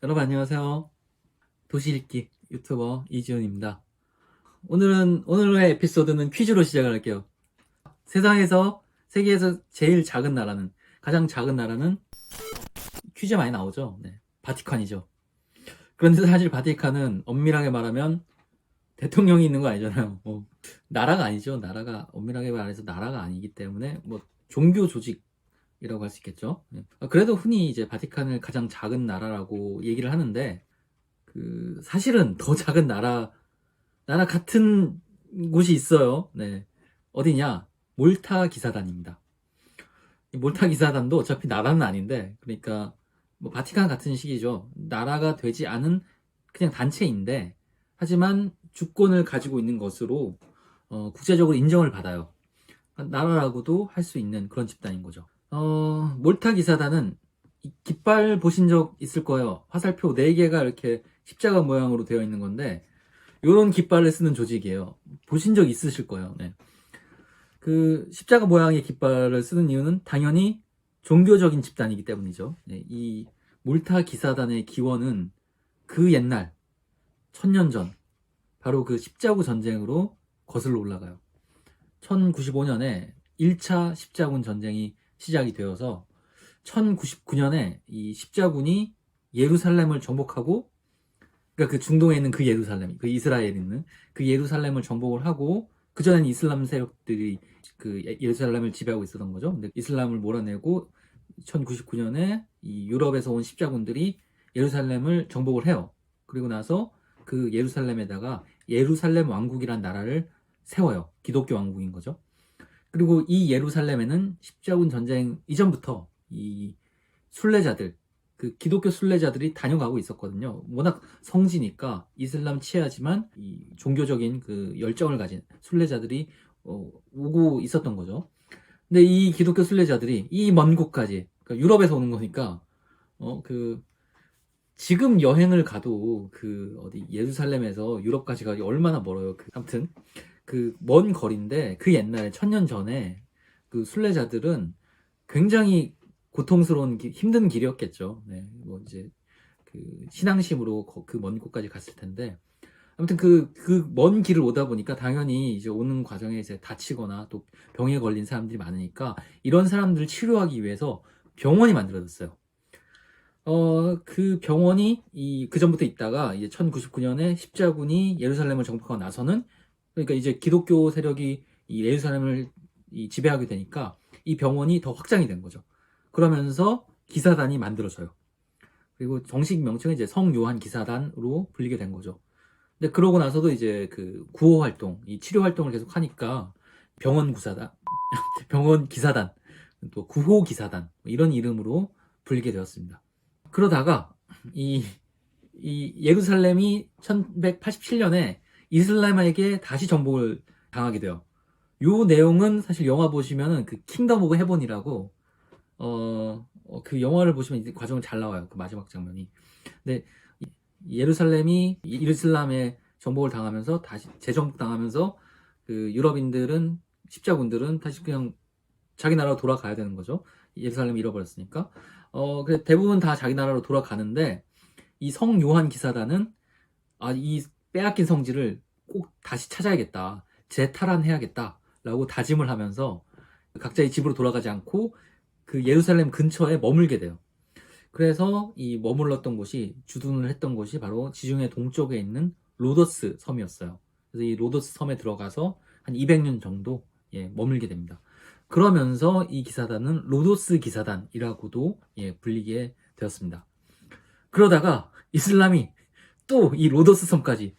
여러분 안녕하세요. 도시읽기 유튜버 이지훈입니다. 오늘의 에피소드는 퀴즈로 시작을 할게요. 세계에서 제일 작은 나라는, 가장 작은 나라는 퀴즈 많이 나오죠. 네, 바티칸이죠. 그런데 사실 바티칸은 엄밀하게 말하면 대통령이 있는 거 아니잖아요. 나라가 아니죠. 나라가, 엄밀하게 말해서 나라가 아니기 때문에 종교 조직이라고 할 수 있겠죠. 네. 그래도 흔히 이제 바티칸을 가장 작은 나라라고 얘기를 하는데, 사실은 더 작은 나라 같은 곳이 있어요. 네. 어디냐? 몰타 기사단입니다. 이 몰타 기사단도 어차피 나라는 아닌데, 그러니까, 바티칸 같은 식이죠. 나라가 되지 않은 그냥 단체인데, 하지만 주권을 가지고 있는 것으로, 국제적으로 인정을 받아요. 나라라고도 할 수 있는 그런 집단인 거죠. 몰타 기사단은 깃발 보신 적 있을 거예요. 화살표 4개가 이렇게 십자가 모양으로 되어 있는 건데, 요런 깃발을 쓰는 조직이에요. 보신 적 있으실 거예요. 네. 그 십자가 모양의 깃발을 쓰는 이유는 당연히 종교적인 집단이기 때문이죠. 네. 이 몰타 기사단의 기원은 그 옛날 1000년 전 바로 그 십자군 전쟁으로 거슬러 올라가요. 1095년에 1차 십자군 전쟁이 시작이 되어서 1099년에 이 십자군이 예루살렘을 정복하고, 그러니까 그 중동에 있는 그 예루살렘, 그 이스라엘에 있는 그 예루살렘을 정복을 하고, 그전에는 이슬람 세력들이 그 예루살렘을 지배하고 있었던 거죠. 근데 이슬람을 몰아내고 1099년에 이 유럽에서 온 십자군들이 예루살렘을 정복을 해요. 그리고 나서 그 예루살렘에다가 예루살렘 왕국이란 나라를 세워요. 기독교 왕국인 거죠. 그리고 이 예루살렘에는 십자군 전쟁 이전부터 이 순례자들, 그 기독교 순례자들이 다녀가고 있었거든요. 워낙 성지니까 이슬람 치하지만 이 종교적인 그 열정을 가진 순례자들이 오고 있었던 거죠. 근데 이 기독교 순례자들이 이 먼 곳까지, 그러니까 유럽에서 오는 거니까 그 지금 여행을 가도 그 어디 예루살렘에서 유럽까지 가기 얼마나 멀어요. 아무튼 그 먼 거리인데, 그 옛날에 1000년 전에 그 순례자들은 굉장히 고통스러운 힘든 길이었겠죠. 네, 이제 그 신앙심으로 그 먼 곳까지 갔을 텐데, 아무튼 그 먼 길을 오다 보니까 당연히 이제 오는 과정에 이제 다치거나 또 병에 걸린 사람들이 많으니까 이런 사람들을 치료하기 위해서 병원이 만들어졌어요. 그 병원이 그 전부터 있다가 이제 1099년에 십자군이 예루살렘을 정복하고 나서는, 그러니까 이제 기독교 세력이 이 예루살렘을 지배하게 되니까 이 병원이 더 확장이 된 거죠. 그러면서 기사단이 만들어져요. 그리고 정식 명칭은 이제 성요한 기사단으로 불리게 된 거죠. 근데 그러고 나서도 이제 그 구호 활동, 이 치료 활동을 계속 하니까 병원 구사단, 병원 기사단, 또 구호 기사단 이런 이름으로 불리게 되었습니다. 그러다가 이, 이 예루살렘이 1187년에 이슬람에게 다시 정복을 당하게 돼요. 요 내용은 사실 영화 보시면은 그 킹덤 오브 헤븐이라고, 그 영화를 보시면 이 과정을 잘 나와요. 그 마지막 장면이. 근데 예루살렘이 이슬람의 정복을 당하면서 다시 재정복당하면서 그 유럽인들은, 십자군들은 다시 그냥 자기 나라로 돌아가야 되는 거죠. 예루살렘 잃어버렸으니까. 그래서 대부분 다 자기 나라로 돌아가는데, 이 성 요한 기사단은 이 빼앗긴 성지를 꼭 다시 찾아야겠다, 재탈환해야겠다라고 다짐을 하면서 각자의 집으로 돌아가지 않고 그 예루살렘 근처에 머물게 돼요. 그래서 이 머물렀던 곳이, 주둔을 했던 곳이 바로 지중해 동쪽에 있는 로더스 섬이었어요. 그래서 이 로더스 섬에 들어가서 한 200년 정도 머물게 됩니다. 그러면서 이 기사단은 로도스 기사단이라고도 불리게 되었습니다. 그러다가 이슬람이 또 이 로도스 섬까지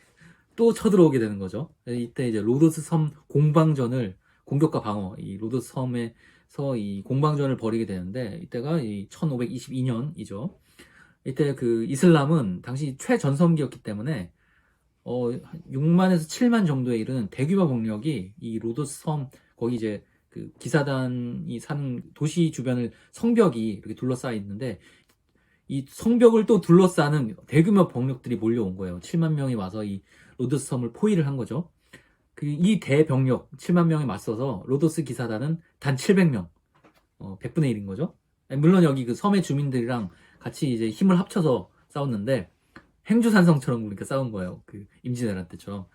또 쳐들어오게 되는 거죠. 이때 이제 로도스 섬 공방전을, 공격과 방어, 이 로도스 섬에서 이 공방전을 벌이게 되는데, 이때가 이 1522년이죠. 이때 그 이슬람은 당시 최전성기였기 때문에 6만에서 7만 정도에 이르는 대규모 병력이 이 로도스 섬, 거기 이제 그 기사단이 사는 도시 주변을 성벽이 이렇게 둘러싸여 있는데, 이 성벽을 또 둘러싸는 대규모 병력들이 몰려온 거예요. 7만 명이 와서 이 로도스 섬을 포위를 한 거죠. 이 대병력 7만 명에 맞서서 로도스 기사단은 단 700명, 100분의 1인 거죠. 물론 여기 그 섬의 주민들이랑 같이 이제 힘을 합쳐서 싸웠는데 행주산성처럼 그러니까 싸운 거예요. 그 임진왜란 때처럼.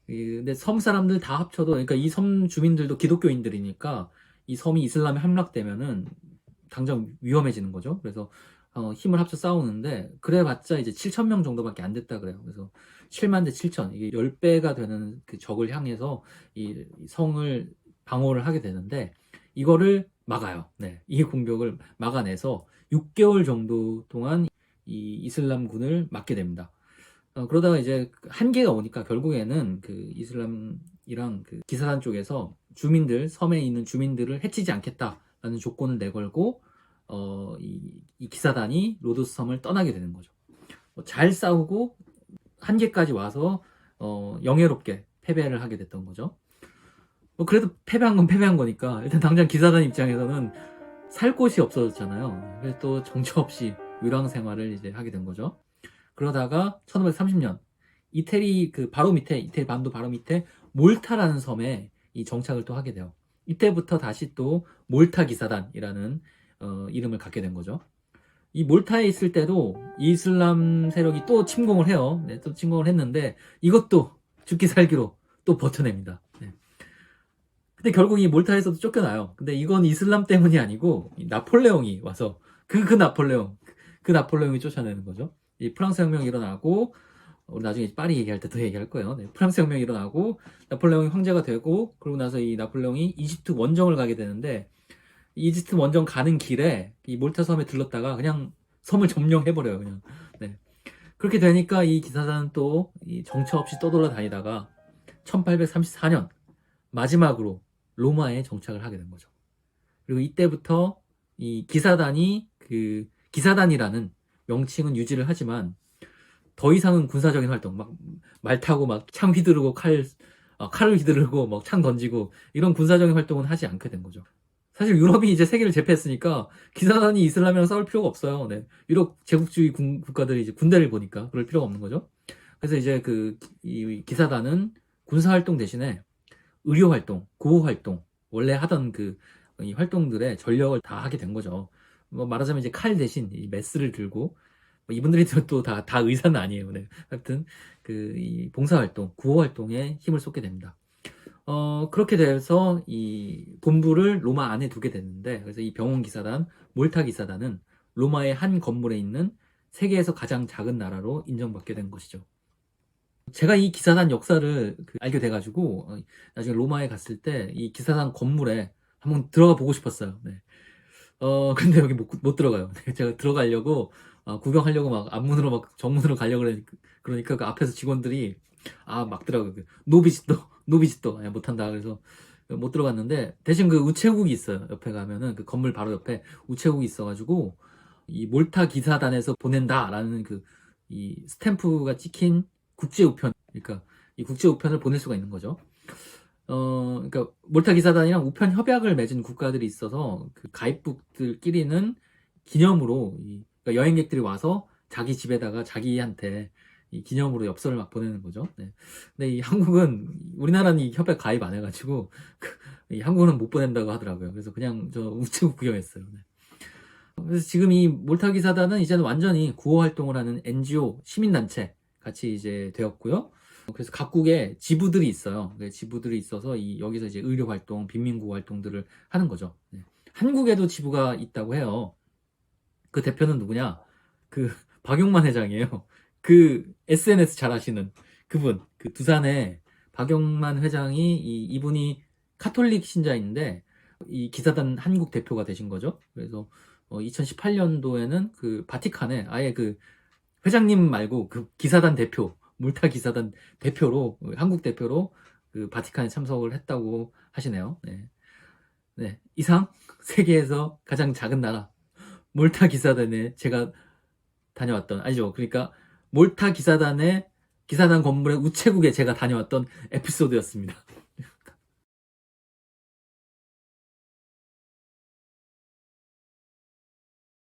근데 섬 사람들 다 합쳐도, 그러니까 이 섬 주민들도 기독교인들이니까 이 섬이 이슬람에 함락되면은 당장 위험해지는 거죠. 그래서 힘을 합쳐 싸우는데 그래봤자 이제 7천 명 정도밖에 안 됐다 그래요. 그래서 7만 대 7천, 이게 10배가 되는 그 적을 향해서 이 성을 방어를 하게 되는데 이거를 막아요. 네, 이 공격을 막아내서 6개월 정도 동안 이 이슬람군을 막게 됩니다. 그러다가 이제 한계가 오니까 결국에는 그 이슬람이랑 그 기사단 쪽에서 주민들, 섬에 있는 주민들을 해치지 않겠다라는 조건을 내걸고 이 기사단이 로도스 섬을 떠나게 되는 거죠. 잘 싸우고 한계까지 와서 영예롭게 패배를 하게 됐던 거죠. 그래도 패배한 건 패배한 거니까 일단 당장 기사단 입장에서는 살 곳이 없어졌잖아요. 그래서 또 정처 없이 유랑 생활을 이제 하게 된 거죠. 그러다가 1530년 이태리 그 바로 밑에, 이태리 반도 바로 밑에 몰타라는 섬에 이 정착을 또 하게 돼요. 이때부터 다시 또 몰타 기사단이라는 이름을 갖게 된 거죠. 이 몰타에 있을 때도 이슬람 세력이 또 침공을 해요. 네, 또 침공을 했는데 이것도 죽기 살기로 또 버텨냅니다. 네. 근데 결국 이 몰타에서도 쫓겨나요. 근데 이건 이슬람 때문이 아니고 나폴레옹이 와서 그 나폴레옹이 쫓아내는 거죠. 이 프랑스 혁명이 일어나고, 우리 나중에 파리 얘기할 때 더 얘기할 거예요. 네, 프랑스 혁명이 일어나고 나폴레옹이 황제가 되고, 그러고 나서 이 나폴레옹이 이집트 원정을 가게 되는데 이집트 원정 가는 길에 이 몰타 섬에 들렀다가 그냥 섬을 점령해버려요. 그냥. 네. 그렇게 되니까 이 기사단은 또 이 정처 없이 떠돌아다니다가 1834년 마지막으로 로마에 정착을 하게 된 거죠. 그리고 이때부터 이 기사단이 그 기사단이라는 명칭은 유지를 하지만 더 이상은 군사적인 활동, 막 말 타고 막 창 휘두르고 칼을 휘두르고 막 창 던지고 이런 군사적인 활동은 하지 않게 된 거죠. 사실 유럽이 이제 세계를 제패했으니까 기사단이 이슬람이랑 싸울 필요가 없어요. 네. 유럽 제국주의 국가들이 이제 군대를 보니까 그럴 필요가 없는 거죠. 그래서 이제 이 기사단은 군사 활동 대신에 의료 활동, 구호 활동, 원래 하던 이 활동들의 전력을 다 하게 된 거죠. 뭐 말하자면 이제 칼 대신 이 메스를 들고, 이분들이 또 다 의사는 아니에요. 네. 하여튼 이 봉사 활동, 구호 활동에 힘을 쏟게 됩니다. 그렇게 돼서 이 본부를 로마 안에 두게 됐는데, 그래서 이 병원 기사단, 몰타 기사단은 로마의 한 건물에 있는 세계에서 가장 작은 나라로 인정받게 된 것이죠. 제가 이 기사단 역사를 알게 돼가지고 나중에 로마에 갔을 때 이 기사단 건물에 한번 들어가 보고 싶었어요. 네. 근데 여기 못 들어가요. 네, 제가 들어가려고 구경하려고 막 앞문으로 막 정문으로 가려고 그러니까 그 앞에서 직원들이 막더라고요. 노비지또 못한다. 그래서 못 들어갔는데 대신 그 우체국이 있어요. 옆에 가면은 그 건물 바로 옆에 우체국이 있어가지고 이 몰타 기사단에서 보낸다라는 이 스탬프가 찍힌 국제우편, 그러니까 이 국제우편을 보낼 수가 있는 거죠. 그러니까 몰타 기사단이랑 우편 협약을 맺은 국가들이 있어서 그 가입국들끼리는 기념으로 그러니까 여행객들이 와서 자기 집에다가 자기한테 이 기념으로 엽서를 막 보내는 거죠. 네. 근데 이 한국은, 우리나라는 이 협약 가입 안 해가지고 이 한국은 못 보낸다고 하더라고요. 그래서 그냥 저 우체국 구경했어요. 네. 그래서 지금 이 몰타 기사단은 이제는 완전히 구호 활동을 하는 NGO 시민단체 같이 이제 되었고요. 그래서 각국에 지부들이 있어요. 지부들이 있어서 여기서 이제 의료 활동, 빈민구 활동들을 하는 거죠. 네. 한국에도 지부가 있다고 해요. 그 대표는 누구냐? 박용만 회장이에요. SNS 잘 하시는 그분. 두산에 박용만 회장이 이분이 카톨릭 신자인데 이 기사단 한국 대표가 되신 거죠. 그래서 2018년도에는 바티칸에 아예 회장님 말고 기사단 대표, 몰타 기사단 대표로, 한국 대표로 바티칸에 참석을 했다고 하시네요. 네. 네. 이상 세계에서 가장 작은 나라 몰타 기사단에 제가 다녀왔던, 아니죠. 그러니까 몰타 기사단 건물의 우체국에 제가 다녀왔던 에피소드였습니다.